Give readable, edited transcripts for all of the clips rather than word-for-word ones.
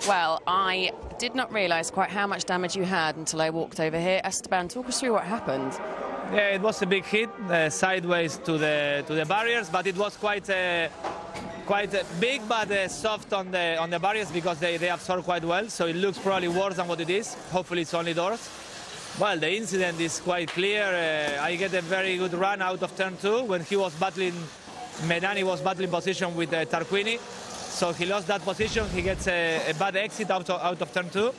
Well, I did not realise quite how much damage you had until I walked over here. Esteban, talk us through what happened. Yeah, it was a big hit sideways to the barriers, but it was quite big, but soft on the barriers because they absorb quite well. So it looks probably worse than what it is. Hopefully, it's only doors. Well, the incident is quite clear. I get a very good run out of turn 2 when he was battling. Bennani was battling position with Tarquini. So he lost that position. He gets a bad exit out of turn 2.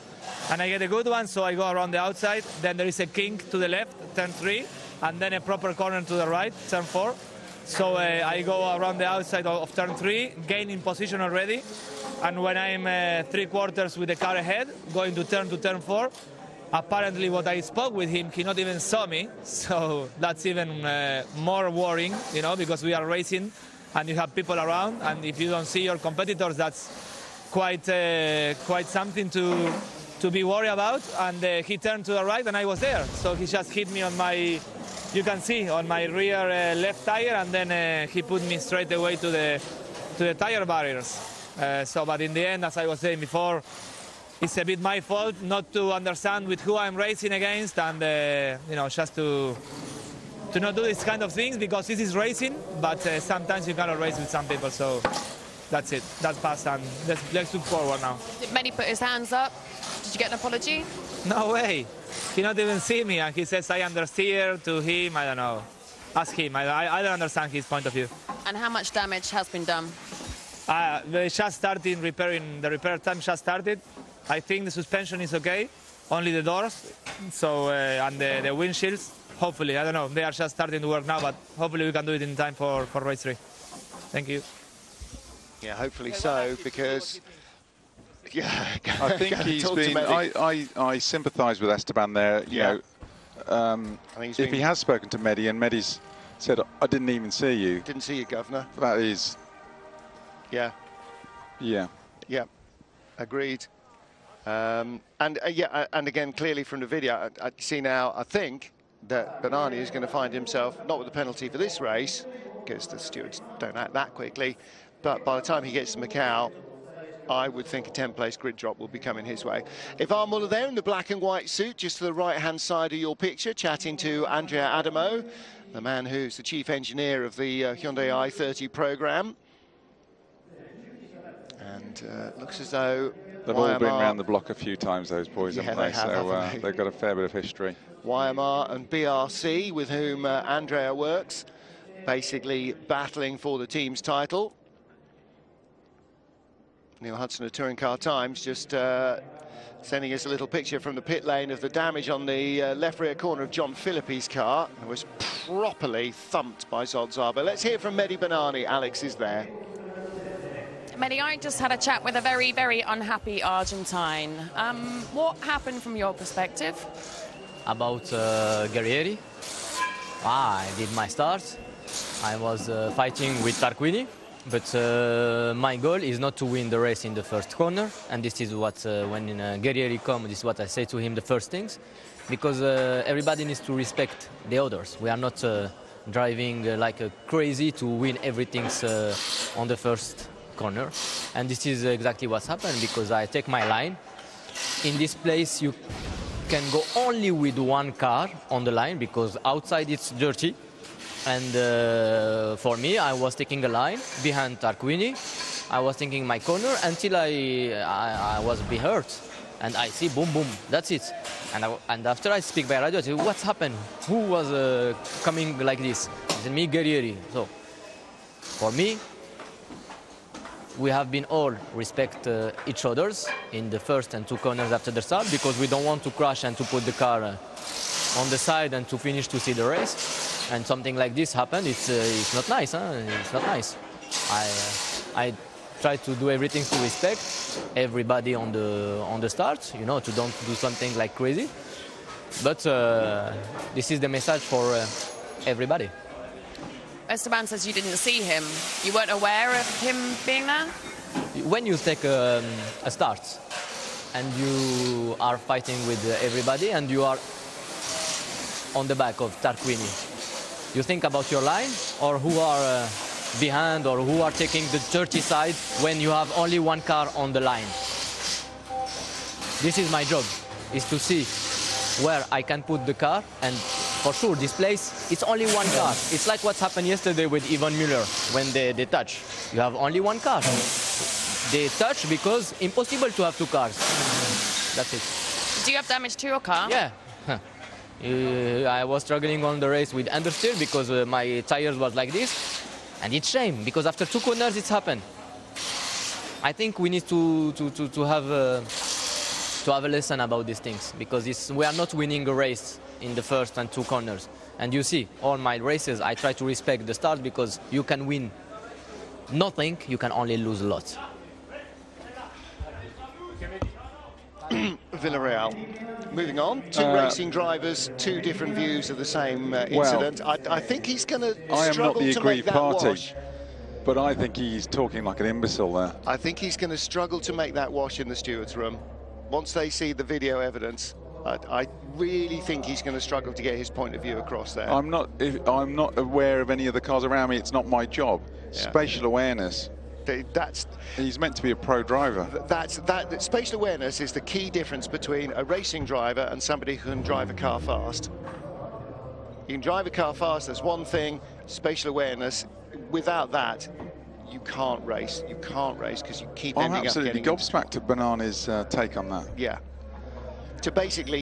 And I get a good one, so I go around the outside. Then there is a kink to the left, turn 3. And then a proper corner to the right, turn 4. So I go around the outside of turn 3, gaining position already. And when I'm 3/4 with the car ahead, going to turn 4, apparently what I spoke with him, he not even saw me. So that's even more worrying, you know, because we are racing and you have people around, and if you don't see your competitors, that's quite something to be worried about. And he turned to the right, and I was there. So he just hit me on my, you can see, on my rear left tire, and then he put me straight away to the tire barriers. But in the end, as I was saying before, it's a bit my fault not to understand with who I'm racing against, and you know, just to not do this kind of things, because this is racing, but sometimes you cannot race with some people. So that's it. That's past, and let's look forward now. Did Mehdi put his hands up? Did you get an apology? No way. He not even see me, and he says I understeer to him. I don't know. Ask him. I don't understand his point of view. And how much damage has been done? They just started repairing. The repair time just started. I think the suspension is okay. Only the doors. So and the windshields. Hopefully, I don't know. They are just starting to work now, but hopefully we can do it in time for race 3. Thank you. Yeah, hopefully so, because yeah, I think he's been. I sympathise with Esteban there. You know, if he has spoken to Mehdi and Mehdi's said, "I didn't even see you." Didn't see you, Governor. That is. Yeah. Yeah. Yeah. Agreed. And again, clearly from the video, I see now. I think that Bennani is going to find himself not with a penalty for this race, because the stewards don't act that quickly. But by the time he gets to Macau, I would think a 10th-place grid drop will be coming his way. Ivan Muller there in the black and white suit, just to the right-hand side of your picture, chatting to Andrea Adamo, the man who's the chief engineer of the Hyundai i30 program. And looks as though they've all been around the block a few times, those boys, haven't they? So they've got a fair bit of history. YMR and BRC, with whom Andrea works, basically battling for the team's title. Neil Hudson of Touring Car Times just sending us a little picture from the pit lane of the damage on the left rear corner of John Phillippi's car. It was properly thumped by Zod Zaba. Let's hear from Mehdi Bennani. Alex is there. Mehdi, I just had a chat with a very, very unhappy Argentine. What happened from your perspective? About Guerrieri, I did my start. I was fighting with Tarquini, but my goal is not to win the race in the first corner. And this is what, when Guerrieri comes, this is what I say to him the first things. Because everybody needs to respect the others. We are not driving like crazy to win everything on the first corner. And this is exactly what's happened, because I take my line. In this place, you can go only with one car on the line, because outside it's dirty. And for me, I was taking a line behind Tarquini. I was taking my corner until I was be hurt. And I see boom, boom, that's it. And after I speak by radio, I say, what's happened? Who was coming like this? He said, me, Guerrieri. So for me, we have been all respect each others in the first and 2 corners after the start, because we don't want to crash and to put the car on the side and to finish to see the race. And something like this happened. It's not nice, huh? It's not nice. I try to do everything to respect everybody on the start, you know, to don't do something like crazy. But this is the message for everybody. Esteban says you didn't see him. You weren't aware of him being there? When you take a start and you are fighting with everybody and you are on the back of Tarquini, you think about your line or who are behind or who are taking the dirty side when you have only one car on the line. This is my job, is to see where I can put the car, and for sure this place, it's only one car. It's like what's happened yesterday with Ivan Müller when they touch. You have only one car. They touch because impossible to have two cars. That's it. Do you have damage to your car? Yeah. I was struggling on the race with understeer because my tires was like this, and it's shame because after 2 corners it's happened. I think we need to have a lesson about these things, because we are not winning a race in the first and 2 corners. And you see, all my races I try to respect the start, because you can win nothing, you can only lose a lot. Villarreal. Moving on, 2 racing drivers, 2 different views of the same incident. I think he's going to struggle I am not the aggrieved party, wash. But I think he's talking like an imbecile there. I think he's going to struggle to make that wash in the stewards' room. Once they see the video evidence, I really think he's going to struggle to get his point of view across there. I'm not aware of any of the cars around me. It's not my job. Yeah. Spatial awareness. He's meant to be a pro driver. That spatial awareness is the key difference between a racing driver and somebody who can drive a car fast. You can drive a car fast, that's one thing. Spatial awareness, without that, you can't race. You can't race because you keep ending up getting... I'm absolutely gobsmacked at Bennani's take on that. Yeah. To basically